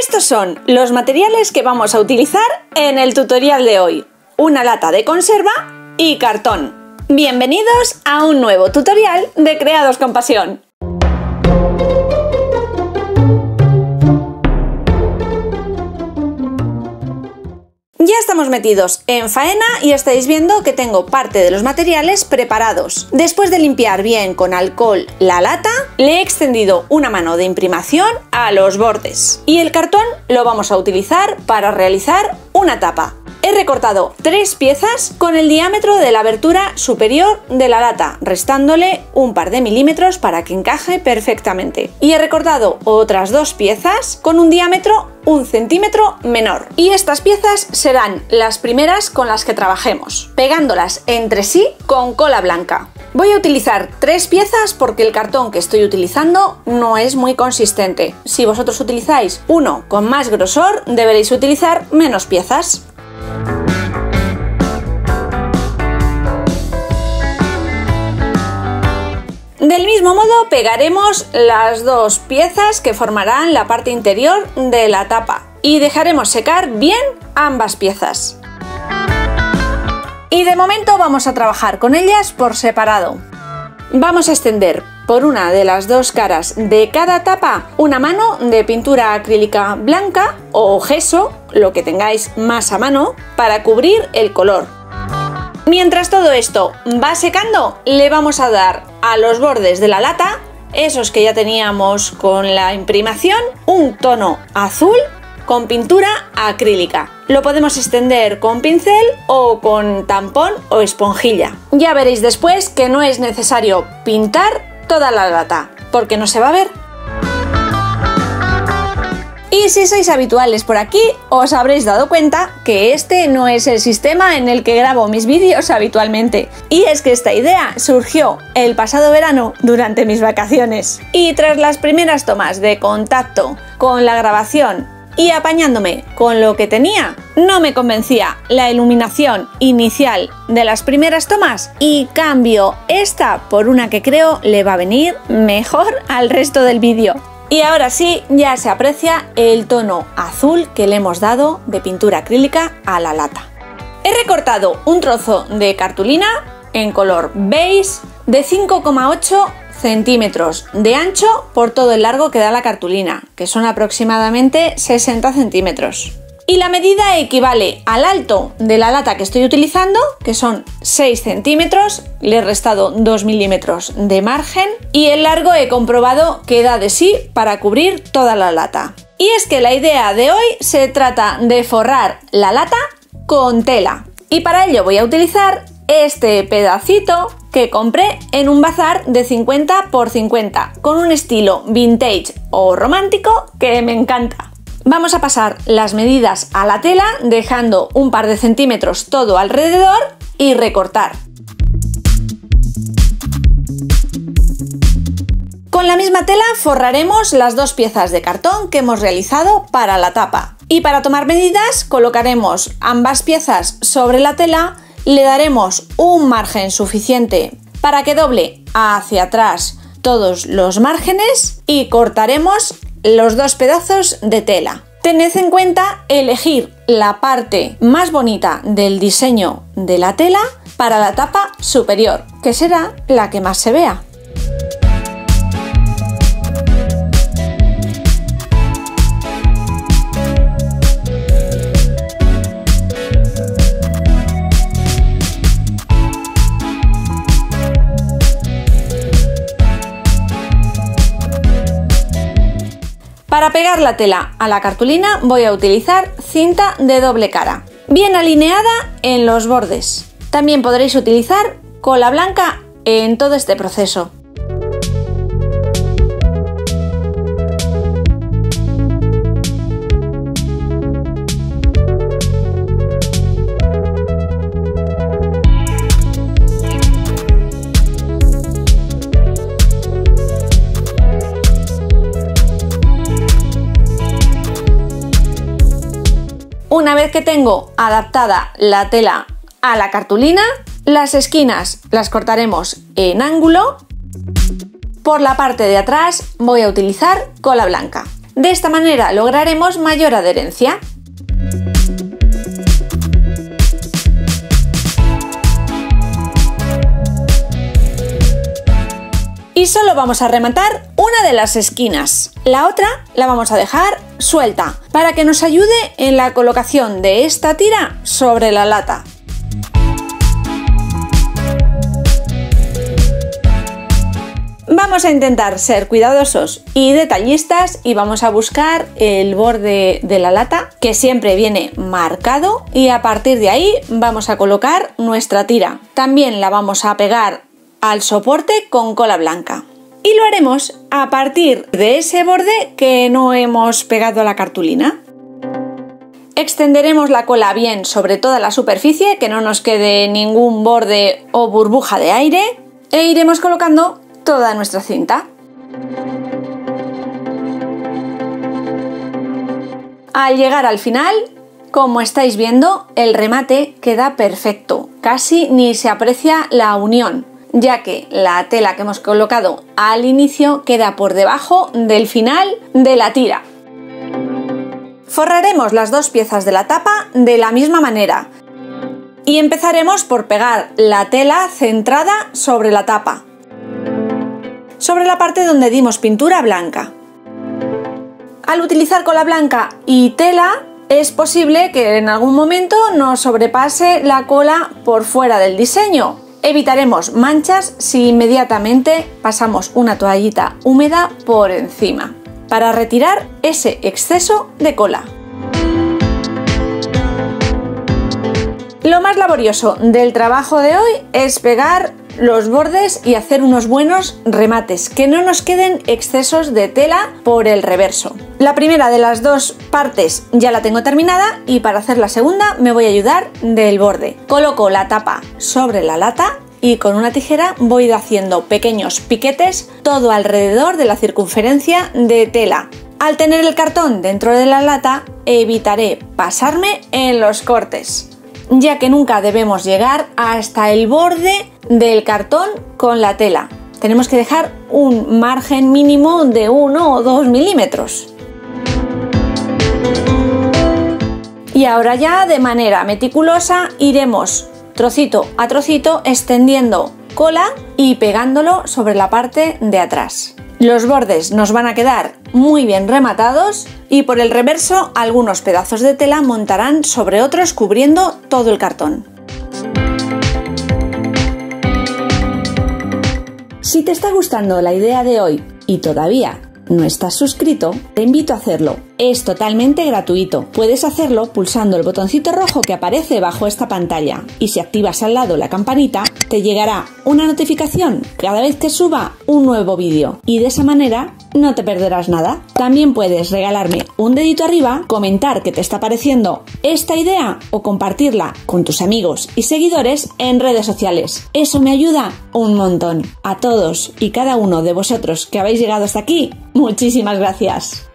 Estos son los materiales que vamos a utilizar en el tutorial de hoy. Una lata de conserva y cartón. Bienvenidos a un nuevo tutorial de Creados con Pasión. Ya estamos metidos en faena y estáis viendo que tengo parte de los materiales preparados. Después de limpiar bien con alcohol la lata, le he extendido una mano de imprimación a los bordes. Y el cartón lo vamos a utilizar para realizar una tapa. He recortado 3 piezas con el diámetro de la abertura superior de la lata, restándole un par de milímetros para que encaje perfectamente. Y he recortado otras 2 piezas con un diámetro 1 centímetro menor. Y estas piezas serán las primeras con las que trabajemos, pegándolas entre sí con cola blanca. Voy a utilizar 3 piezas porque el cartón que estoy utilizando no es muy consistente. Si vosotros utilizáis uno con más grosor, deberéis utilizar menos piezas. Del mismo modo pegaremos las 2 piezas que formarán la parte interior de la tapa y dejaremos secar bien ambas piezas. Y de momento vamos a trabajar con ellas por separado. Vamos a extender por una de las 2 caras de cada tapa una mano de pintura acrílica blanca o gesso, lo que tengáis más a mano, para cubrir el color. Mientras todo esto va secando, le vamos a dar a los bordes de la lata, esos que ya teníamos con la imprimación, un tono azul con pintura acrílica. Lo podemos extender con pincel o con tampón o esponjilla. Ya veréis después que no es necesario pintar toda la lata, porque no se va a ver. Y si sois habituales por aquí, os habréis dado cuenta que este no es el sistema en el que grabo mis vídeos habitualmente. Y es que esta idea surgió el pasado verano durante mis vacaciones. Y tras las primeras tomas de contacto con la grabación y apañándome con lo que tenía, no me convencía la iluminación inicial de las primeras tomas y cambio esta por una que creo le va a venir mejor al resto del vídeo. Y ahora sí, ya se aprecia el tono azul que le hemos dado de pintura acrílica a la lata. He recortado un trozo de cartulina en color beige de 5,8 centímetros de ancho por todo el largo que da la cartulina, que son aproximadamente 60 centímetros. Y la medida equivale al alto de la lata que estoy utilizando, que son 6 centímetros, le he restado 2 milímetros de margen y el largo he comprobado que da de sí para cubrir toda la lata. Y es que la idea de hoy se trata de forrar la lata con tela. Y para ello voy a utilizar este pedacito que compré en un bazar de 50 por 50, con un estilo vintage o romántico que me encanta. Vamos a pasar las medidas a la tela, dejando un par de centímetros todo alrededor y recortar. Con la misma tela forraremos las 2 piezas de cartón que hemos realizado para la tapa. Y para tomar medidas colocaremos ambas piezas sobre la tela, le daremos un margen suficiente para que doble hacia atrás todos los márgenes y cortaremos los 2 pedazos de tela. Tened en cuenta elegir la parte más bonita del diseño de la tela para la tapa superior, que será la que más se vea. Para pegar la tela a la cartulina voy a utilizar cinta de doble cara, bien alineada en los bordes. También podréis utilizar cola blanca en todo este proceso. Una vez que tengo adaptada la tela a la cartulina, las esquinas las cortaremos en ángulo. Por la parte de atrás voy a utilizar cola blanca. De esta manera lograremos mayor adherencia. Y solo vamos a rematar una de las esquinas. La otra la vamos a dejar suelta para que nos ayude en la colocación de esta tira sobre la lata. Vamos a intentar ser cuidadosos y detallistas y vamos a buscar el borde de la lata, que siempre viene marcado, y a partir de ahí vamos a colocar nuestra tira. También la vamos a pegar al soporte con cola blanca. Y lo haremos a partir de ese borde que no hemos pegado a la cartulina. Extenderemos la cola bien sobre toda la superficie, que no nos quede ningún borde o burbuja de aire, e iremos colocando toda nuestra cinta. Al llegar al final, como estáis viendo, el remate queda perfecto, casi ni se aprecia la unión, ya que la tela que hemos colocado al inicio queda por debajo del final de la tira. Forraremos las dos piezas de la tapa de la misma manera y empezaremos por pegar la tela centrada sobre la tapa, sobre la parte donde dimos pintura blanca. Al utilizar cola blanca y tela, es posible que en algún momento nos sobrepase la cola por fuera del diseño. Evitaremos manchas si inmediatamente pasamos una toallita húmeda por encima, para retirar ese exceso de cola. Lo más laborioso del trabajo de hoy es pegar los bordes y hacer unos buenos remates, que no nos queden excesos de tela por el reverso. La primera de las dos partes ya la tengo terminada y para hacer la segunda me voy a ayudar del borde. Coloco la tapa sobre la lata y con una tijera voy haciendo pequeños piquetes todo alrededor de la circunferencia de tela. Al tener el cartón dentro de la lata, evitaré pasarme en los cortes, ya que nunca debemos llegar hasta el borde del cartón con la tela. Tenemos que dejar un margen mínimo de 1 o 2 milímetros. Y ahora ya de manera meticulosa iremos trocito a trocito extendiendo cola y pegándolo sobre la parte de atrás. Los bordes nos van a quedar muy bien rematados y por el reverso algunos pedazos de tela montarán sobre otros cubriendo todo el cartón. Si te está gustando la idea de hoy y todavía no estás suscrito, te invito a hacerlo. Es totalmente gratuito. Puedes hacerlo pulsando el botoncito rojo que aparece bajo esta pantalla y si activas al lado la campanita, te llegará una notificación cada vez que suba un nuevo vídeo y de esa manera no te perderás nada. También puedes regalarme un dedito arriba, comentar qué te está pareciendo esta idea o compartirla con tus amigos y seguidores en redes sociales. Eso me ayuda un montón. A todos y cada uno de vosotros que habéis llegado hasta aquí, muchísimas gracias.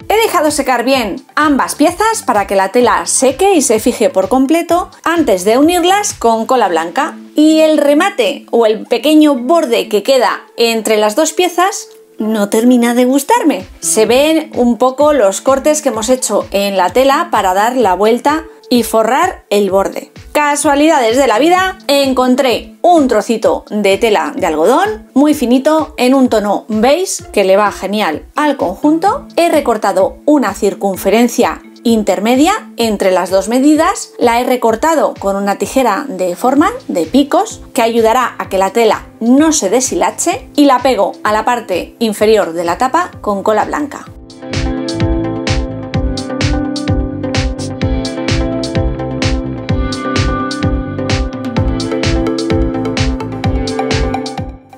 He dejado secar bien ambas piezas para que la tela seque y se fije por completo antes de unirlas con cola blanca. Y el remate o el pequeño borde que queda entre las dos piezas no termina de gustarme. Se ven un poco los cortes que hemos hecho en la tela para dar la vuelta y forrar el borde. Casualidades de la vida, encontré un trocito de tela de algodón muy finito en un tono beige que le va genial al conjunto. He recortado una circunferencia intermedia entre las dos medidas, la he recortado con una tijera de forma de picos que ayudará a que la tela no se deshilache y la pego a la parte inferior de la tapa con cola blanca.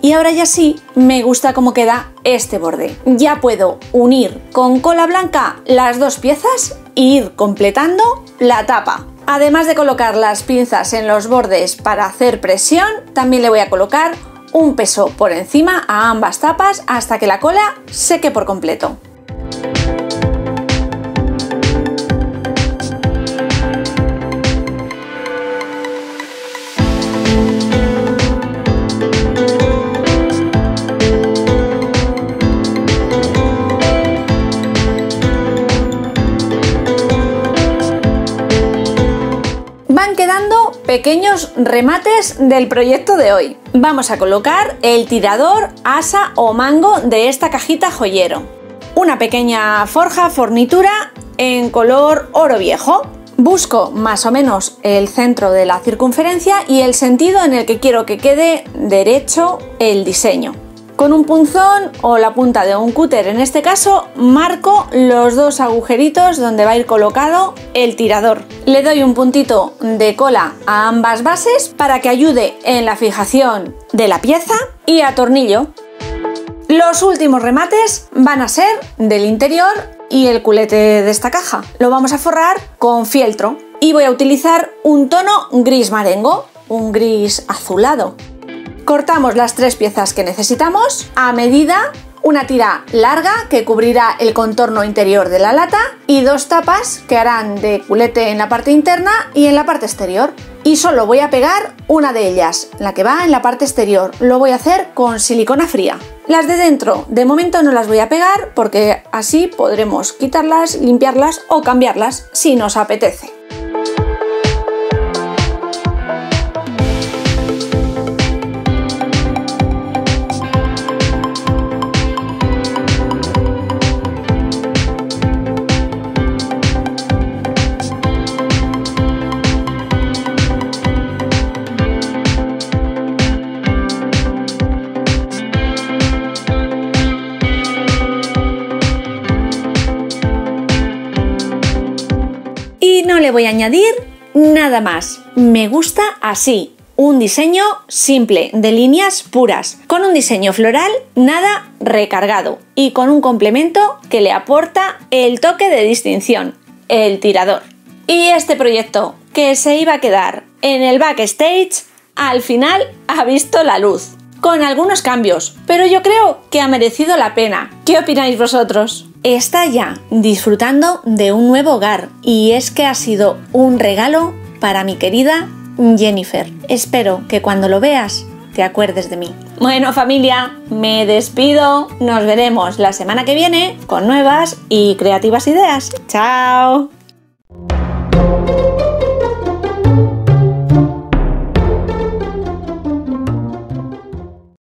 Y ahora ya sí, me gusta cómo queda este borde. Ya puedo unir con cola blanca las dos piezas e ir completando la tapa. Además de colocar las pinzas en los bordes para hacer presión, también le voy a colocar un peso por encima a ambas tapas hasta que la cola seque por completo. pequeños remates del proyecto de hoy. Vamos a colocar el tirador, asa o mango de esta cajita joyero. Una pequeña fornitura en color oro viejo. Busco más o menos el centro de la circunferencia y el sentido en el que quiero que quede derecho el diseño. Con un punzón o la punta de un cúter en este caso, marco los dos agujeritos donde va a ir colocado el tirador. Le doy un puntito de cola a ambas bases para que ayude en la fijación de la pieza y atornillo. Los últimos remates van a ser del interior y el culete de esta caja. Lo vamos a forrar con fieltro y voy a utilizar un tono gris marengo, un gris azulado. Cortamos las 3 piezas que necesitamos a medida, una tira larga que cubrirá el contorno interior de la lata y 2 tapas que harán de culete en la parte interna y en la parte exterior. Y solo voy a pegar una de ellas, la que va en la parte exterior. Lo voy a hacer con silicona fría. Las de dentro, de momento no las voy a pegar porque así podremos quitarlas, limpiarlas o cambiarlas si nos apetece. Y no le voy a añadir nada más. Me gusta así. Un diseño simple, de líneas puras, con un diseño floral nada recargado y con un complemento que le aporta el toque de distinción, el tirador. Y este proyecto, que se iba a quedar en el backstage, al final ha visto la luz. Con algunos cambios, pero yo creo que ha merecido la pena. ¿Qué opináis vosotros? Está ya disfrutando de un nuevo hogar y es que ha sido un regalo para mi querida Jennifer. Espero que cuando lo veas te acuerdes de mí. Bueno, familia, me despido. Nos veremos la semana que viene con nuevas y creativas ideas. ¡Chao!